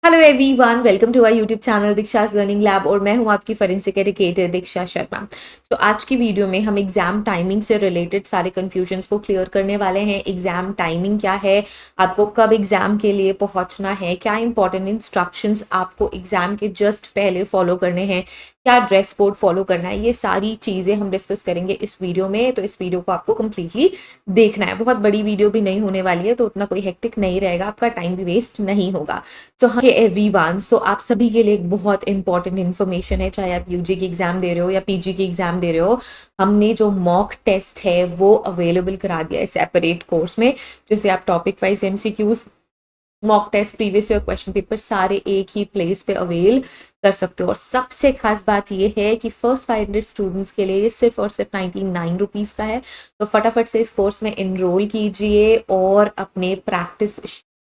Hello everyone, welcome to our YouTube channel Diksha's learning lab और मैं हूं आपकी फॉरेंसिक एजुकेटर दीक्षा शर्मा। तो आज की वीडियो में हम एग्जाम टाइमिंग से रिलेटेड सारे कंफ्यूजन्स को क्लियर करने वाले हैं। एग्जाम टाइमिंग क्या है, आपको कब एग्जाम के लिए पहुंचना है, क्या इंपॉर्टेंट इंस्ट्रक्शंस आपको एग्जाम के जस्ट पहले फॉलो करने हैं, क्या ड्रेस कोड फॉलो करना है, ये सारी चीज़ें हम डिस्कस करेंगे इस वीडियो में। तो इस वीडियो को आपको कंप्लीटली देखना है। बहुत बड़ी वीडियो भी नहीं होने वाली है, तो उतना कोई हेक्टिक नहीं रहेगा, आपका टाइम भी वेस्ट नहीं होगा। सो एवरीवन, सो आप सभी के लिए एक बहुत इंपॉर्टेंट इन्फॉर्मेशन है, चाहे आप यूजी की एग्जाम दे रहे हो या पीजी की एग्जाम दे रहे हो। हमने जो मॉक टेस्ट है वो अवेलेबल करा दिया है सेपरेट कोर्स में, जिसे आप topic wise MCQs, mock test, previous year question paper सारे एक ही प्लेस पे अवेल कर सकते हो। और सबसे खास बात ये है कि फर्स्ट 500 स्टूडेंट्स के लिए ये सिर्फ और सिर्फ 99 रुपीज़ का है। तो फटाफट से इस कोर्स में इनरोल कीजिए और अपने प्रैक्टिस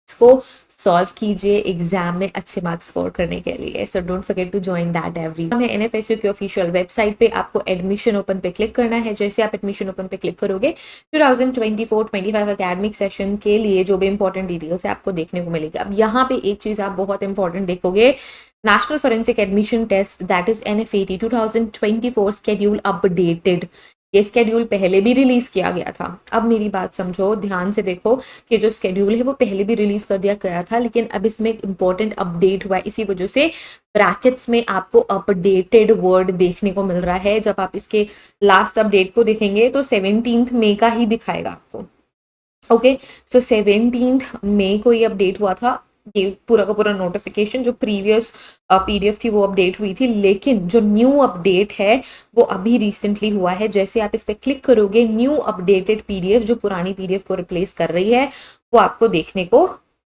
को सॉल्व कीजिए एग्जाम में अच्छे मार्क्स स्कोर करने के लिए। So don't forget to join that every. हमें एनएफएसयू की ऑफिशियल वेबसाइट पे आपको एडमिशन ओपन पे क्लिक करना है। जैसे आप एडमिशन ओपन पे क्लिक करोगे 2024-25 एकेडमिक सेशन के लिए जो भी इंपॉर्टेंट डिटेल्स है आपको देखने को मिलेगी। अब यहाँ पे एक चीज आप बहुत इंपॉर्टेंट देखोगे, national forensic admission test that is NFAT 2024 schedule updated. ये स्केड्यूल पहले भी रिलीज किया गया था। अब मेरी बात समझो, ध्यान से देखो कि जो स्केड्यूल है वो पहले भी रिलीज कर दिया गया था, लेकिन अब इसमें एक इंपॉर्टेंट अपडेट हुआ है। इसी वजह से ब्रैकेट्स में आपको अपडेटेड वर्ड देखने को मिल रहा है। जब आप इसके लास्ट अपडेट को देखेंगे तो 17 मई का ही दिखाएगा आपको। ओके, सो 17 मई को ये अपडेट हुआ था। ये पूरा का पूरा नोटिफिकेशन, जो प्रीवियस पीडीएफ थी वो अपडेट हुई थी, लेकिन जो न्यू अपडेट है वो अभी रिसेंटली हुआ है। जैसे आप इस पर क्लिक करोगे, न्यू अपडेटेड पीडीएफ जो पुरानी पीडीएफ को रिप्लेस कर रही है वो आपको देखने को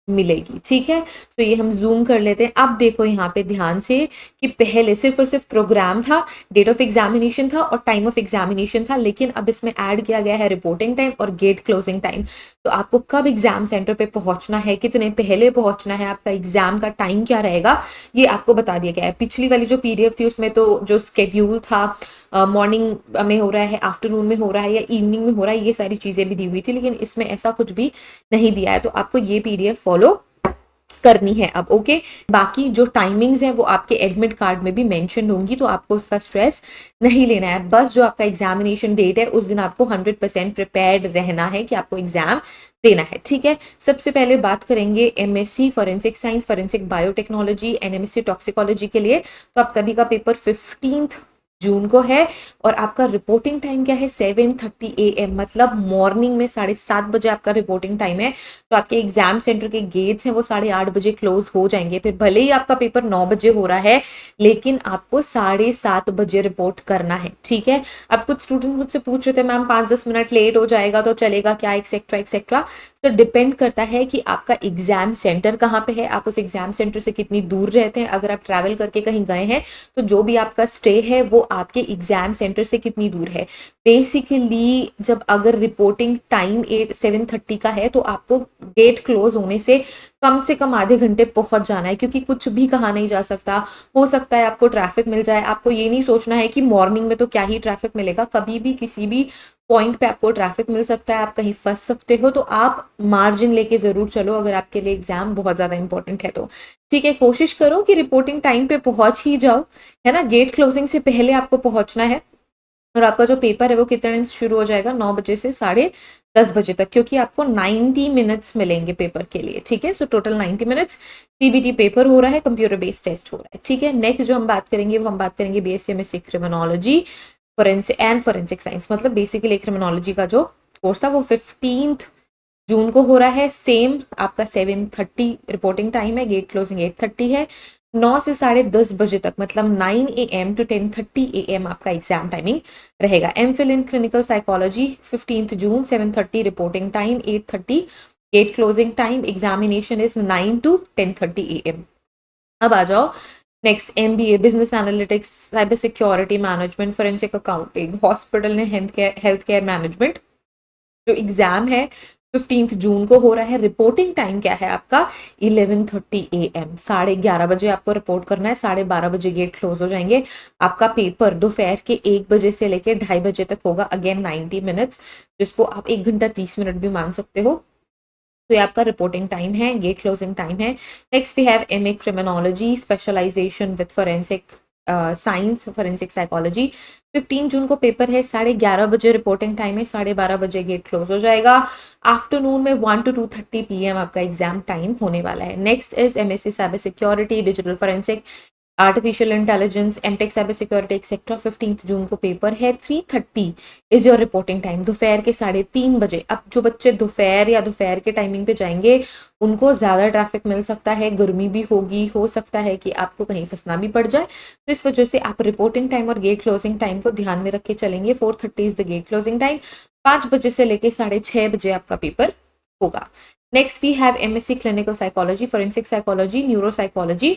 मिलेगी। ठीक है, तो ये हम जूम कर लेते हैं। अब देखो यहाँ पे ध्यान से कि पहले सिर्फ और सिर्फ प्रोग्राम था, डेट ऑफ एग्जामिनेशन था और टाइम ऑफ एग्जामिनेशन था, लेकिन अब इसमें ऐड किया गया है रिपोर्टिंग टाइम और गेट क्लोजिंग टाइम। तो आपको कब एग्जाम सेंटर पे पहुंचना है, कितने पहले पहुंचना है, आपका एग्जाम का टाइम क्या रहेगा, ये आपको बता दिया गया है। पिछली वाली जो पीडीएफ थी उसमें तो जो स्केड्यूल था, मॉर्निंग में हो रहा है, आफ्टरनून में हो रहा है या इवनिंग में हो रहा है, ये सारी चीजें भी दी हुई थी, लेकिन इसमें ऐसा कुछ भी नहीं दिया है। तो आपको ये पीडीएफ फॉलो करनी है अब। ओके, बाकी जो टाइमिंग्स हैं वो आपके एडमिट कार्ड में भी मेंशन होंगी, तो आपको उसका स्ट्रेस नहीं लेना है। बस जो आपका एग्जामिनेशन डेट है उस दिन आपको 100% प्रिपेयर्ड रहना है कि आपको एग्जाम देना है। ठीक है, सबसे पहले बात करेंगे MSc forensic science, forensic biotechnology and MSc toxicology के लिए। तो आप सभी का पेपर 15 जून को है और आपका रिपोर्टिंग टाइम क्या है, 7:30 AM, मतलब मॉर्निंग में 7:30 बजे आपका रिपोर्टिंग टाइम है। तो आपके एग्जाम सेंटर के गेट्स हैं वो 8:30 बजे क्लोज हो जाएंगे। फिर भले ही आपका पेपर 9 बजे हो रहा है, लेकिन आपको 7:30 बजे रिपोर्ट करना है। ठीक है, अब कुछ स्टूडेंट मुझसे पूछ रहे थे मैम 5-10 मिनट लेट हो जाएगा तो चलेगा क्या, एक्सेट्रा एक्सेट्रा। तो डिपेंड करता है कि आपका एग्जाम सेंटर कहाँ पे है, आप उस एग्जाम सेंटर से कितनी दूर रहते हैं। अगर आप ट्रैवल करके कहीं गए हैं तो जो भी आपका स्टे है वो आपके एग्जाम सेंटर से कितनी दूर है। बेसिकली जब अगर रिपोर्टिंग टाइम 7:30 का है तो आपको गेट क्लोज होने से कम आधे घंटे पहुंच जाना है, क्योंकि कुछ भी कहा नहीं जा सकता। हो सकता है आपको ट्रैफिक मिल जाए। आपको ये नहीं सोचना है कि मॉर्निंग में तो क्या ही ट्रैफिक मिलेगा, कभी भी किसी भी पॉइंट पे आपको ट्रैफिक मिल सकता है, आप कहीं फंस सकते हो। तो आप मार्जिन लेके जरूर चलो अगर आपके लिए एग्जाम बहुत ज्यादा इंपॉर्टेंट है तो। ठीक है, कोशिश करो कि रिपोर्टिंग टाइम पे पहुंच ही जाओ, है ना। गेट क्लोजिंग से पहले आपको पहुंचना है। और आपका जो पेपर है वो कितने टाइम शुरू हो जाएगा, 9 बजे से 10:30 बजे तक, क्योंकि आपको 90 मिनट्स मिलेंगे पेपर के लिए। ठीक है, so total 90 minutes CBT paper हो रहा है, कंप्यूटर बेस्ड टेस्ट हो रहा है। ठीक है, नेक्स्ट जो हम बात करेंगे वो हम बात करेंगे BSc MSc criminology forensic science, मतलब बेसिकली क्रिमिनोलॉजी का जो कोर्स था वो 15 जून को हो रहा है। सेम आपका 7:30 रिपोर्टिंग टाइम है, गेट क्लोजिंग 8:30 है। 9 से 10:30 बजे तक, मतलब 9 AM to 10:30 AM आपका एग्जाम टाइमिंग रहेगा। MPhil in clinical psychology 15 June 7:30 reporting time, 8:30 gate closing time, examination is 9 to 10:30 AM। अब आ जाओ next, MBA business analytics, cyber security management, forensic accounting, hospital ने हेल्थ केयर मैनेजमेंट। जो exam है 15 June को हो रहा है। रिपोर्टिंग टाइम क्या है आपका, 11:30 AM, 11:30 बजे आपको रिपोर्ट करना है, 12:30 बजे गेट क्लोज हो जाएंगे। आपका पेपर दोपहर के 1 बजे से लेकर 2:30 बजे तक होगा, अगेन 90 मिनट्स, जिसको आप 1 घंटा 30 मिनट भी मान सकते हो। तो ये आपका रिपोर्टिंग टाइम है, गेट क्लोजिंग टाइम है। Next we have MA criminology specialization with forensic science forensic psychology. 15 June को पेपर है, 11:30 बजे रिपोर्टिंग टाइम है, 12:30 बजे गेट क्लोज हो जाएगा। आफ्टरनून में 1 to 2:30 PM आपका एग्जाम टाइम होने वाला है। Next is MSc cyber security digital forensic artificial intelligence MTech cyber security etcetera. 15 June को पेपर है, 3:30 इज योर रिपोर्टिंग टाइम, दोपहर के 3:30 बजे। अब जो बच्चे दोपहर या दोपहर के टाइमिंग पे जाएंगे उनको ज़्यादा ट्रैफिक मिल सकता है, गर्मी भी होगी, हो सकता है कि आपको कहीं फंसना भी पड़ जाए। तो इस वजह से आप रिपोर्टिंग टाइम और गेट क्लोजिंग टाइम को ध्यान में रख के चलेंगे। 4:30 is the gate closing time. 5 बजे से लेके 6:30 बजे आपका पेपर होगा। Next we have MSc clinical psychology forensic psychology neuro psychology.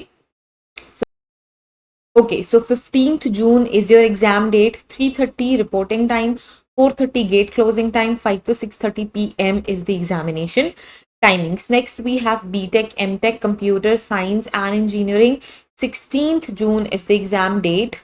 Okay, so 15th June is your exam date, 3:30 reporting time, 4:30 gate closing time, 5 to 6:30 PM is the examination timings. Next we have BTech, MTech, Computer Science and Engineering. 16th June is the exam date.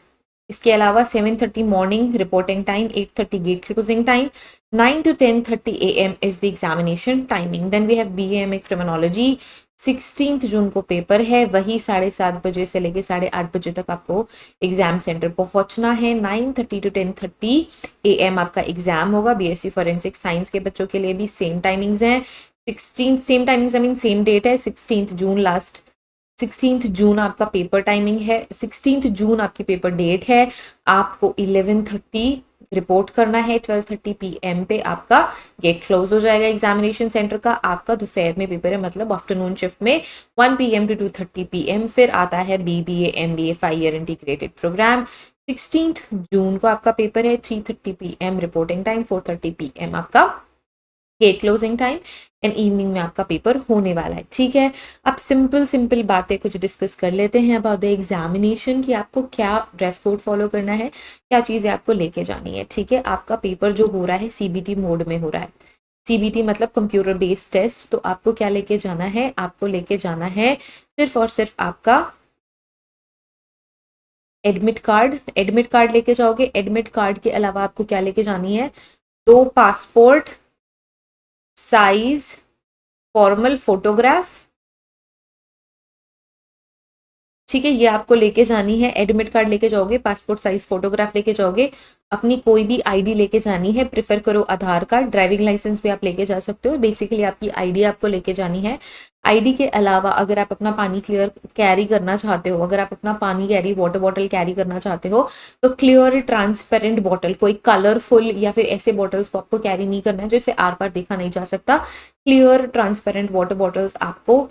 इसके अलावा 7:30 morning reporting time, 8:30 gate closing time, 9 to 10:30 AM is the examination timing. Then we have BAMA criminology. 16 June को paper है, वही 7:30 बजे से लेके 8:30 तक आपको एग्जाम सेंटर पहुंचना है। 9:30 to 10:30 AM आपका एग्जाम होगा। बीएससी फॉरेंसिक साइंस के बच्चों के लिए भी सेम टाइमिंग्स हैं। 16 same timings I mean same date है, 16 जून लास्ट 16 जून आपका पेपर टाइमिंग है, 16 जून आपकी पेपर डेट है। आपको 11:30 रिपोर्ट करना है, 12:30 PM पे आपका गेट क्लोज हो जाएगा एग्जामिनेशन सेंटर का। आपका दोपहर में पेपर है, मतलब आफ्टरनून शिफ्ट में 1 PM to 2:30 PM। फिर आता है BBA MBA 5 year integrated programme. 16 June को आपका पेपर है, 3:30 PM रिपोर्टिंग टाइम, 4:30 PM आपका gate closing time and evening में आपका पेपर होने वाला है। ठीक है, अब सिंपल बातें कुछ डिस्कस कर लेते हैं अबाउट द एग्जामिनेशन कि आपको क्या ड्रेस कोड फॉलो करना है, क्या चीज़ें आपको लेके जानी है। ठीक है, आपका पेपर जो हो रहा है CBT मोड में हो रहा है। CBT मतलब कंप्यूटर बेस्ड टेस्ट। तो आपको क्या लेके जाना है, आपको लेके जाना है सिर्फ और सिर्फ आपका एडमिट कार्ड लेके जाओगे। एडमिट कार्ड के अलावा आपको क्या लेके जानी है, 2 पासपोर्ट साइज फॉर्मल फोटोग्राफ। ठीक है, ये आपको लेके जानी है। एडमिट कार्ड लेके जाओगे, पासपोर्ट साइज फोटोग्राफ लेके जाओगे, अपनी कोई भी आईडी लेके जानी है, प्रेफर करो आधार कार्ड, ड्राइविंग लाइसेंस भी आप लेके जा सकते हो। बेसिकली आपकी आईडी आपको लेके जानी है। आईडी के अलावा अगर आप अपना पानी क्लियर कैरी करना चाहते हो, अगर आप अपना पानी कैरी वाटर बॉटल कैरी करना चाहते हो तो क्लियर ट्रांसपेरेंट बॉटल, कोई कलरफुल या फिर ऐसे बॉटल्स को आपको कैरी नहीं करना है जिससे आर पार देखा नहीं जा सकता। क्लियर ट्रांसपेरेंट वाटर बॉटल्स आपको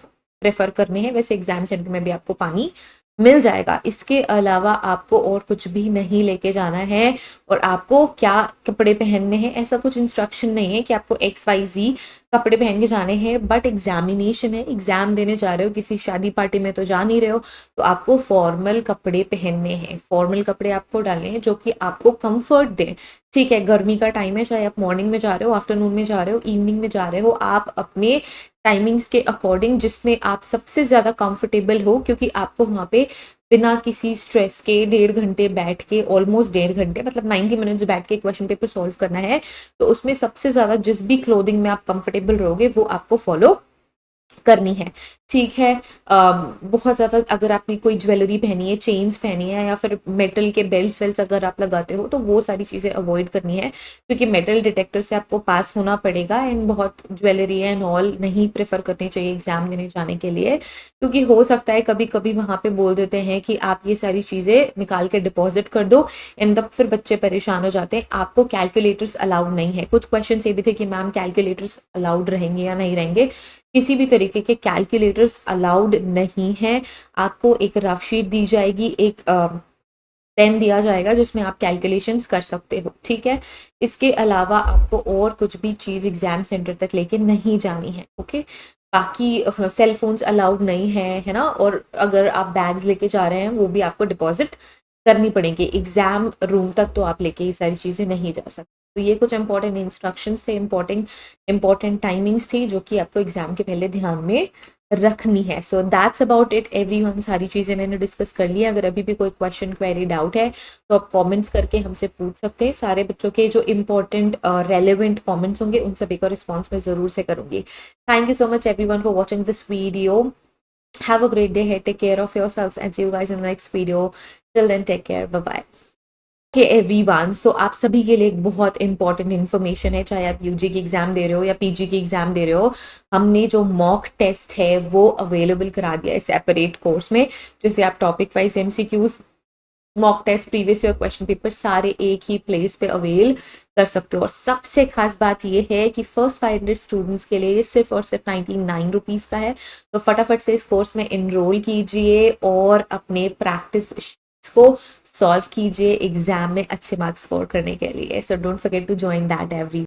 प्रेफर करने हैं। वैसे एग्जाम सेंटर में भी आपको पानी मिल जाएगा। इसके अलावा आपको और कुछ भी नहीं लेके जाना है। और आपको क्या कपड़े पहनने हैं ऐसा कुछ इंस्ट्रक्शन नहीं है कि आपको XYZ कपड़े पहन के जाने हैं। बट एग्जामिनेशन है, एग्जाम देने जा रहे हो, किसी शादी पार्टी में तो जा नहीं रहे हो, तो आपको फॉर्मल कपड़े पहनने हैं। फॉर्मल कपड़े आपको डालने हैं जो कि आपको कंफर्ट दें। ठीक है, गर्मी का टाइम है, चाहे आप मॉर्निंग में जा रहे हो, आफ्टरनून में जा रहे हो, इवनिंग में जा रहे हो, आप अपने टाइमिंग्स के अकॉर्डिंग जिसमें आप सबसे ज़्यादा कंफर्टेबल हो, क्योंकि आपको वहाँ पे बिना किसी स्ट्रेस के 1.5 घंटे बैठ के, ऑलमोस्ट 1.5 घंटे मतलब 90 मिनट्स बैठ के क्वेश्चन पेपर सॉल्व करना है। तो उसमें सबसे ज़्यादा जिस भी क्लोथिंग में आप कंफर्टेबल रहोगे वो आपको फॉलो करनी है। ठीक है, बहुत ज़्यादा अगर आपने कोई ज्वेलरी पहनी है, चेन्स पहनी है या फिर मेटल के बेल्ट वेल्ट अगर आप लगाते हो तो वो सारी चीज़ें अवॉइड करनी है, क्योंकि मेटल डिटेक्टर से आपको पास होना पड़ेगा। एंड बहुत ज्वेलरी एंड ऑल नहीं प्रेफर करनी चाहिए एग्जाम देने जाने के लिए, क्योंकि हो सकता है कभी कभी वहाँ पे बोल देते हैं कि आप ये सारी चीज़ें निकाल के डिपॉजिट कर दो, एंड तब फिर बच्चे परेशान हो जाते हैं। आपको कैलकुलेटर्स अलाउड नहीं है। कुछ क्वेश्चन ये भी थे कि मैम कैलकुलेटर्स अलाउड रहेंगे या नहीं रहेंगे। किसी भी तरीके के कैलकुलेटर्स अलाउड नहीं है। आपको एक रफ शीट दी जाएगी, एक पेन दिया जाएगा जिसमें आप कैलकुलेशंस कर सकते हो। ठीक है, इसके अलावा आपको और कुछ भी चीज़ एग्जाम सेंटर तक लेके नहीं जानी है। ओके, बाकी सेल फोन्स अलाउड नहीं है ना। और अगर आप बैग्स लेके जा रहे हैं वो भी आपको डिपॉजिट करनी पड़ेगी। एग्जाम रूम तक तो आप लेके ये सारी चीज़ें नहीं जा सकते। तो ये कुछ इंपॉर्टेंट इंस्ट्रक्शंस थे, इंपॉर्टेंट टाइमिंग्स थी जो कि आपको एग्जाम के पहले ध्यान में रखनी है। So that's about it everyone. सारी चीज़ें मैंने डिस्कस कर ली है। अगर अभी भी कोई क्वेश्चन, क्वेरी, डाउट है तो आप कमेंट्स करके हमसे पूछ सकते हैं। सारे बच्चों के जो इंपॉर्टेंट रेलेवेंट कमेंट्स होंगे उन सभी का रिस्पॉन्स मैं ज़रूर से करूँगी। Thank you so much everyone for watching this video. Have a great day ahead. Take care of yourselves and see you guys in the next video. Till then, take care. Bye bye. के everyone, सो आप सभी के लिए एक बहुत important information है, चाहे आप यूजी की एग्जाम दे रहे हो या पीजी की एग्जाम दे रहे हो। हमने जो मॉक टेस्ट है वो अवेलेबल करा दिया है सेपरेट कोर्स में, जिसे आप topic wise MCQs, mock test, previous year question paper सारे एक ही प्लेस पे अवेल कर सकते हो। और सबसे खास बात ये है कि फर्स्ट 500 स्टूडेंट्स के लिए ये सिर्फ और सिर्फ 99 रुपीज़ का है। तो फटाफट से इस कोर्स में इनरोल कीजिए और अपने प्रैक्टिस को सॉल्व कीजिए एग्जाम में अच्छे मार्क्स स्कोर करने के लिए। So don't forget to join that every